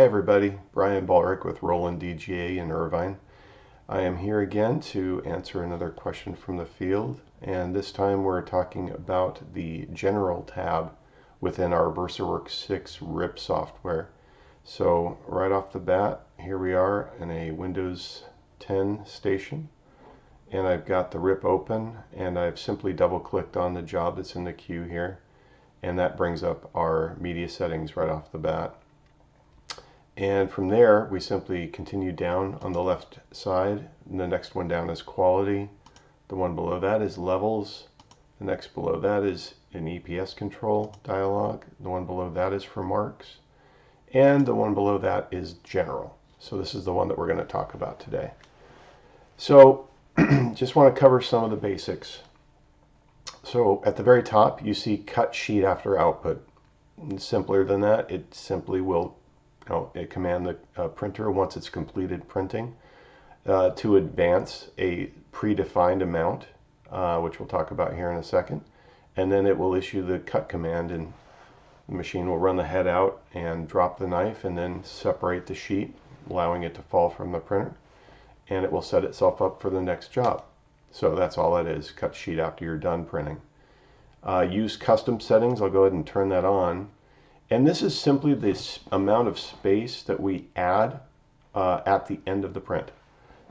everybody, Bryan Ballreich with Roland DG in Irvine. I am here again to answer another question from the field, and this time we're talking about the General tab within our VersaWorks 6 RIP software. So right off the bat, here we are in a Windows 10 station, and I've got the RIP open, and I've simply double-clicked on the job that's in the queue here, and that brings up our media settings right off the bat. And from there, we simply continue down on the left side. And the next one down is quality. The one below that is levels. The next below that is an EPS control dialog. The one below that is for marks. And the one below that is general. So this is the one that we're going to talk about today. So just want to cover some of the basics. So at the very top, you see cut sheet after output. And simpler than that, it simply will command the printer once it's completed printing to advance a predefined amount, which we'll talk about here in a second, and then it will issue the cut command, and the machine will run the head out and drop the knife and then separate the sheet, allowing it to fall from the printer, and it will set itself up for the next job. So that's all that is, cut sheet after you're done printing. Use custom settings. I'll go ahead and turn that on. And this is simply this amount of space that we add at the end of the print.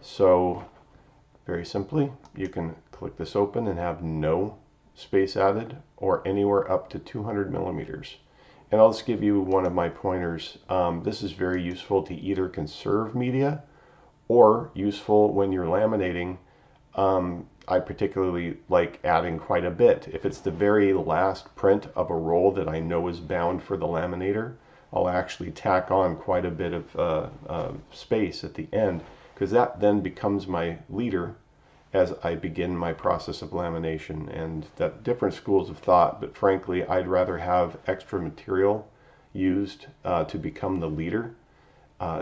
So very simply, you can click this open and have no space added, or anywhere up to 200 millimeters. And I'll just give you one of my pointers. This is very useful to either conserve media or useful when you're laminating. I particularly like adding quite a bit. If it's the very last print of a roll that I know is bound for the laminator, I'll actually tack on quite a bit of space at the end, because that then becomes my leader as I begin my process of lamination. And that different schools of thought, but frankly I'd rather have extra material used to become the leader,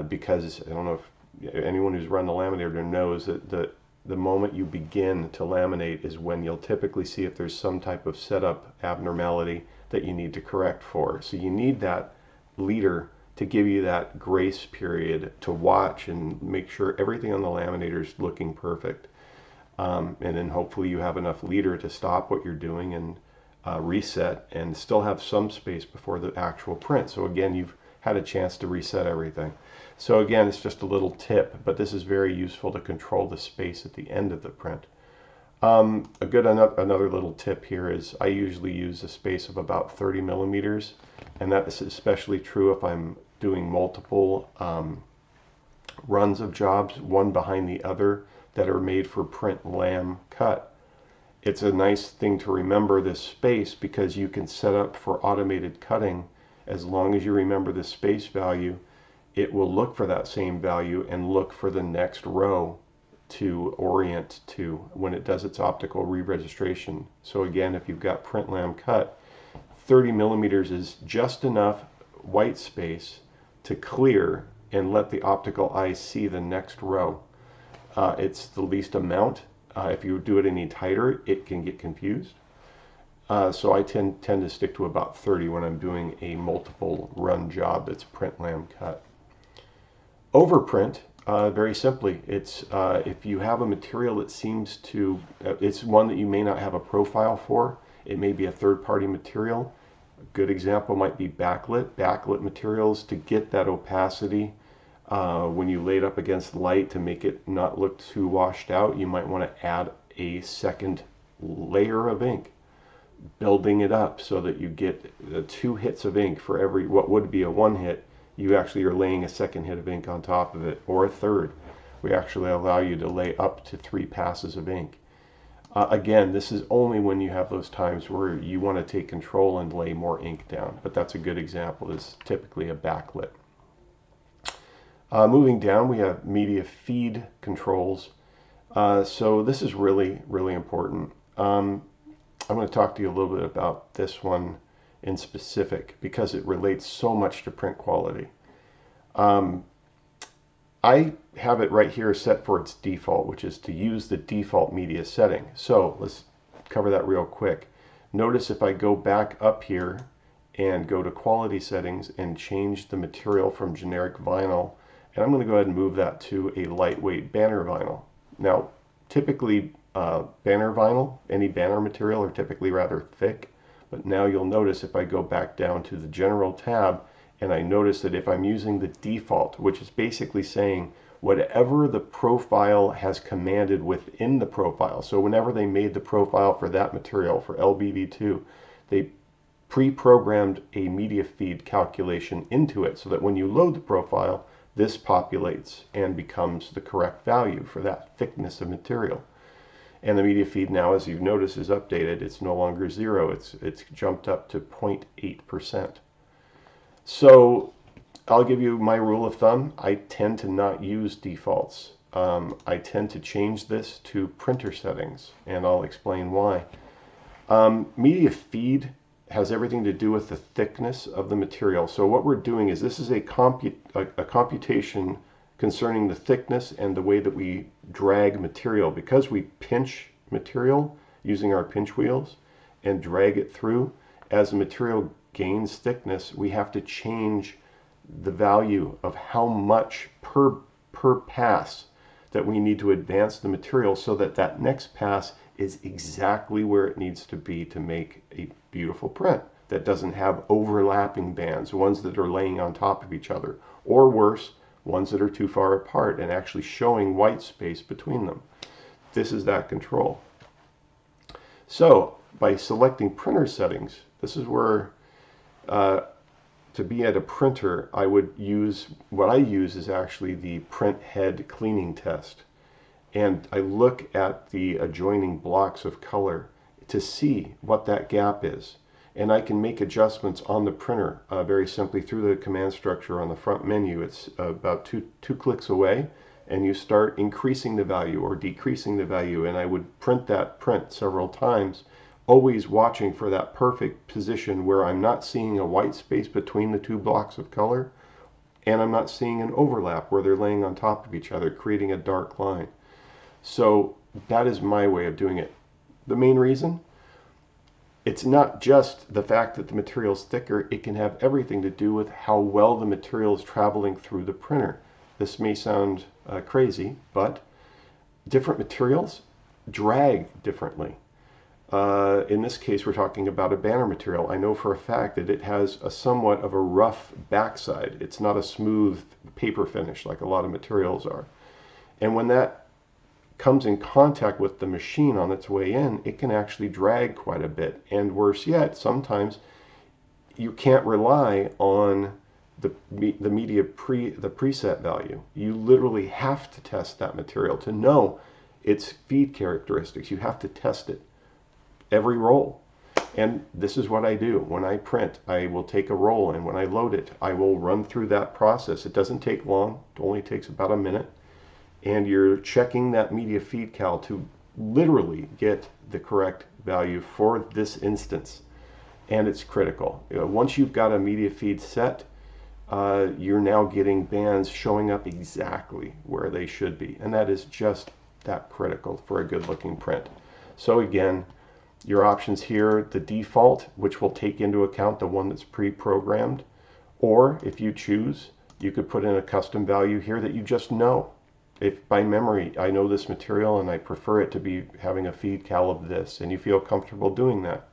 because I don't know if anyone who's run the laminator knows that the moment you begin to laminate is when you'll typically see if there's some type of setup abnormality that you need to correct for. So you need that leader to give you that grace period to watch and make sure everything on the laminator is looking perfect. And then hopefully you have enough leader to stop what you're doing and reset and still have some space before the actual print. So again, you've had a chance to reset everything. So again, it's just a little tip, but this is very useful to control the space at the end of the print. Another little tip here is I usually use a space of about 30 millimeters, and that is especially true if I'm doing multiple runs of jobs, one behind the other, that are made for print lam cut. It's a nice thing to remember this space, because you can set up for automated cutting. As long as you remember the space value, it will look for that same value and look for the next row to orient to when it does its optical re-registration. So again, if you've got print lam cut, 30 millimeters is just enough white space to clear and let the optical eye see the next row. It's the least amount. If you do it any tighter, it can get confused. So I tend to stick to about 30 when I'm doing a multiple run job that's print lam cut. Overprint, very simply, it's if you have a material that seems to, it's one that you may not have a profile for. It may be a third-party material. A good example might be backlit. Backlit materials, to get that opacity when you lay it up against light to make it not look too washed out, you might want to add a second layer of ink, building it up so that you get 2 hits of ink for every, what would be a 1 hit. You actually are laying a second hit of ink on top of it, or a third. We actually allow you to lay up to 3 passes of ink. Again, this is only when you have those times where you want to take control and lay more ink down, but that's a good example. Is typically a backlit. Moving down, we have media feed controls. So this is really, really important. I'm going to talk to you a little bit about this one in specific, because it relates so much to print quality. I have it right here set for its default, which is to use the default media setting. So let's cover that real quick. Notice if I go back up here and go to quality settings and change the material from generic vinyl. And I'm going to go ahead and move that to a lightweight banner vinyl. Now, typically banner vinyl, any banner material, are typically rather thick. But now you'll notice if I go back down to the general tab and I notice that if I'm using the default, which is basically saying whatever the profile has commanded within the profile. So whenever they made the profile for that material, for LBV2, they pre-programmed a media feed calculation into it so that when you load the profile, this populates and becomes the correct value for that thickness of material. And the media feed now, as you've noticed, is updated. It's no longer 0. It's jumped up to 0.8%. So I'll give you my rule of thumb. I tend to not use defaults. I tend to change this to printer settings, and I'll explain why. Media feed has everything to do with the thickness of the material. So what we're doing is this is a computation concerning the thickness and the way that we drag material. Because we pinch material using our pinch wheels and drag it through, as the material gains thickness, we have to change the value of how much per pass that we need to advance the material so that that next pass is exactly where it needs to be to make a beautiful print that doesn't have overlapping bands, ones that are laying on top of each other, or worse, ones that are too far apart and actually showing white space between them. This is that control. So by selecting printer settings, this is where to be at a printer, I would use, what I use is actually the print head cleaning test. And I look at the adjoining blocks of color to see what that gap is. And I can make adjustments on the printer very simply through the command structure on the front menu. It's about two clicks away, and you start increasing the value or decreasing the value. And I would print that print several times, always watching for that perfect position where I'm not seeing a white space between the two blocks of color, and I'm not seeing an overlap where they're laying on top of each other, creating a dark line. So that is my way of doing it. The main reason, it's not just the fact that the material is thicker, it can have everything to do with how well the material is traveling through the printer. This may sound crazy, but different materials drag differently. In this case, we're talking about a banner material. I know for a fact that it has a somewhat of a rough backside. It's not a smooth paper finish like a lot of materials are. And when that comes in contact with the machine on its way in, it can actually drag quite a bit. And worse yet, sometimes you can't rely on the preset value. You literally have to test that material to know its feed characteristics. You have to test it every roll. And this is what I do. When I print, I will take a roll, and when I load it, I will run through that process. It doesn't take long. It only takes about a minute. And you're checking that media feed cal to literally get the correct value for this instance. And it's critical. Once you've got a media feed set, you're now getting bands showing up exactly where they should be. And that is just that critical for a good looking print. So again, your options here, the default, which will take into account the one that's pre-programmed, or if you choose, you could put in a custom value here that you just know. If by memory I know this material and I prefer it to be having a feed cal of this, and you feel comfortable doing that,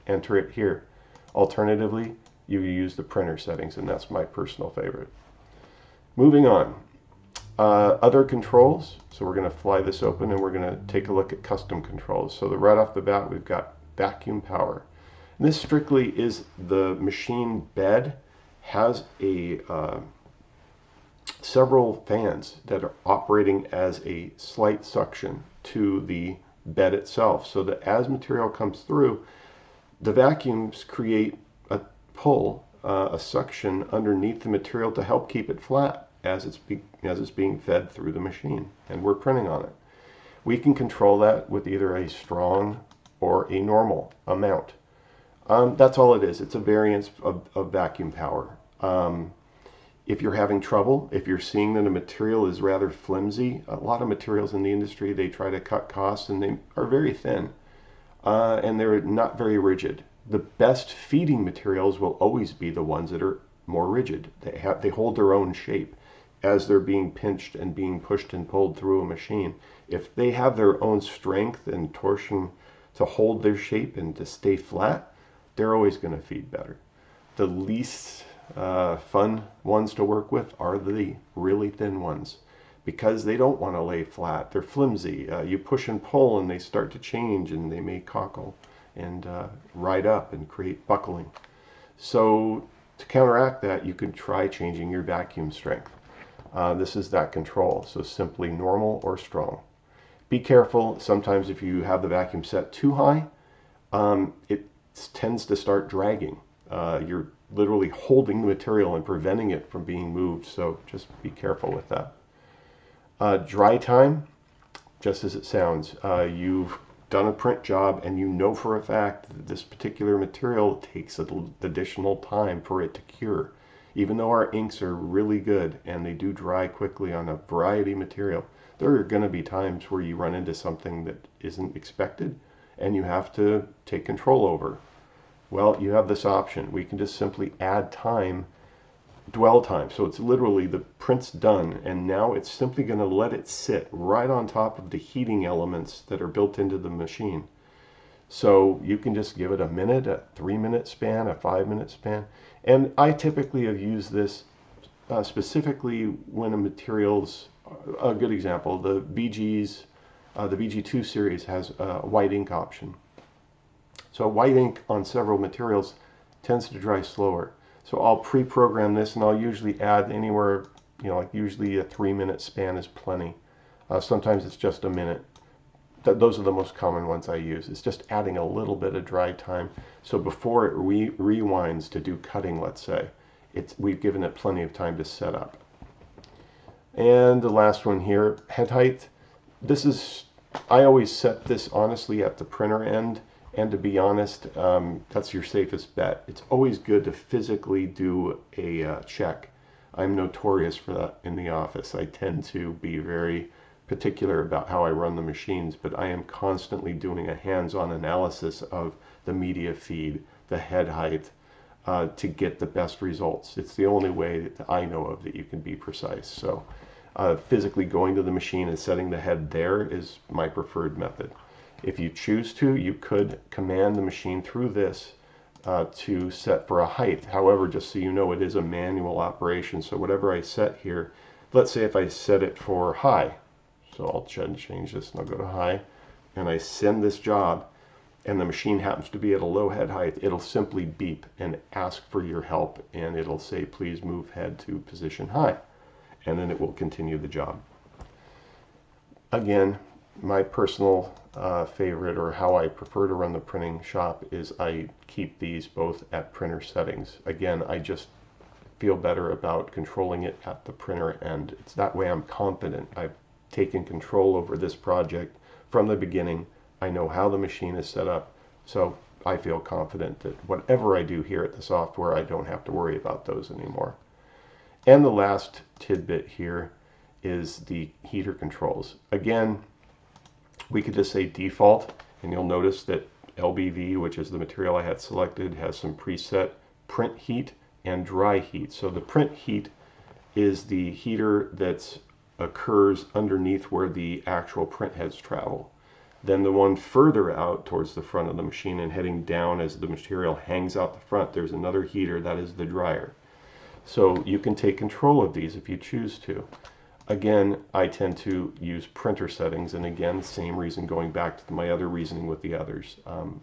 enter it here. Alternatively, you use the printer settings, and that's my personal favorite. Moving on. Other controls. So we're going to fly this open and we're going to take a look at custom controls. So right off the bat, we've got vacuum power. And this strictly is the machine bed has a several fans that are operating as a slight suction to the bed itself, so that as material comes through, the vacuums create a pull, a suction underneath the material to help keep it flat as it's being fed through the machine, and we're printing on it. We can control that with either a strong or a normal amount. That's all it is. It's a variance of vacuum power. If you're having trouble, if you're seeing that a material is rather flimsy, a lot of materials in the industry, they try to cut costs and they are very thin and they're not very rigid. The best feeding materials will always be the ones that are more rigid. They hold their own shape as they're being pinched and being pushed and pulled through a machine. If they have their own strength and torsion to hold their shape and to stay flat, they're always going to feed better. The least fun ones to work with are the really thin ones, because they don't want to lay flat. They're flimsy. You push and pull and they start to change, and they may cockle and ride up and create buckling. So to counteract that, you can try changing your vacuum strength. This is that control, so simply normal or strong. Be careful. Sometimes if you have the vacuum set too high, it tends to start dragging. You're literally holding the material and preventing it from being moved, so just be careful with that. Dry time, just as it sounds. You've done a print job and you know for a fact that this particular material takes additional time for it to cure. Even though our inks are really good and they do dry quickly on a variety of material, there are going to be times where you run into something that isn't expected and you have to take control over. Well, you have this option. We can just simply add time, dwell time. So it's literally the print's done, and now it's simply going to let it sit right on top of the heating elements that are built into the machine. So you can just give it a minute, a 3-minute span, a 5-minute span. And I typically have used this specifically when a material's, a good example, the BG's, the BG2 series has a white ink option. So white ink on several materials tends to dry slower. So I'll pre-program this, and I'll usually add anywhere, like usually a 3-minute span is plenty. Sometimes it's just a minute. Those are the most common ones I use. It's just adding a little bit of dry time. So before it rewinds to do cutting, let's say, we've given it plenty of time to set up. And the last one here, head height. I always set this honestly at the printer end. And to be honest, that's your safest bet. It's always good to physically do a check. I'm notorious for that in the office. I tend to be very particular about how I run the machines, but I am constantly doing a hands-on analysis of the media feed, the head height, to get the best results. It's the only way that I know of that you can be precise. So physically going to the machine and setting the head there is my preferred method. If you choose to, you could command the machine through this to set for a height. However, just so you know, it is a manual operation. So whatever I set here, let's say if I set it for high, so I'll change this and I'll go to high, and I send this job, and the machine happens to be at a low head height, it'll simply beep and ask for your help, and it'll say, please move head to position high, and then it will continue the job. Again, my personal favorite, or how I prefer to run the printing shop, is I keep these both at printer settings. Again, I just feel better about controlling it at the printer end. It's that way I'm confident. I've taken control over this project from the beginning. I know how the machine is set up, so I feel confident that whatever I do here at the software, I don't have to worry about those anymore. And the last tidbit here is the heater controls. Again, we could just say default, and you'll notice that LBV, which is the material I had selected, has some preset print heat and dry heat. So the print heat is the heater that occurs underneath where the actual print heads travel. Then the one further out towards the front of the machine and heading down as the material hangs out the front, there's another heater that is the dryer. So you can take control of these if you choose to. Again, I tend to use printer settings, and again, same reason going back to my other reasoning with the others.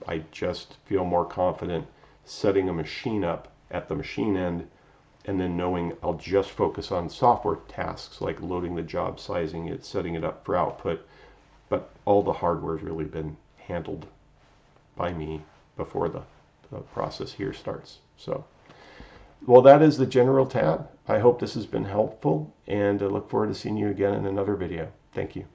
I just feel more confident setting a machine up at the machine end, and then knowing I'll just focus on software tasks like loading the job, sizing it, setting it up for output, but all the hardware has really been handled by me before the process here starts. So, well, that is the general tab. I hope this has been helpful, and I look forward to seeing you again in another video. Thank you.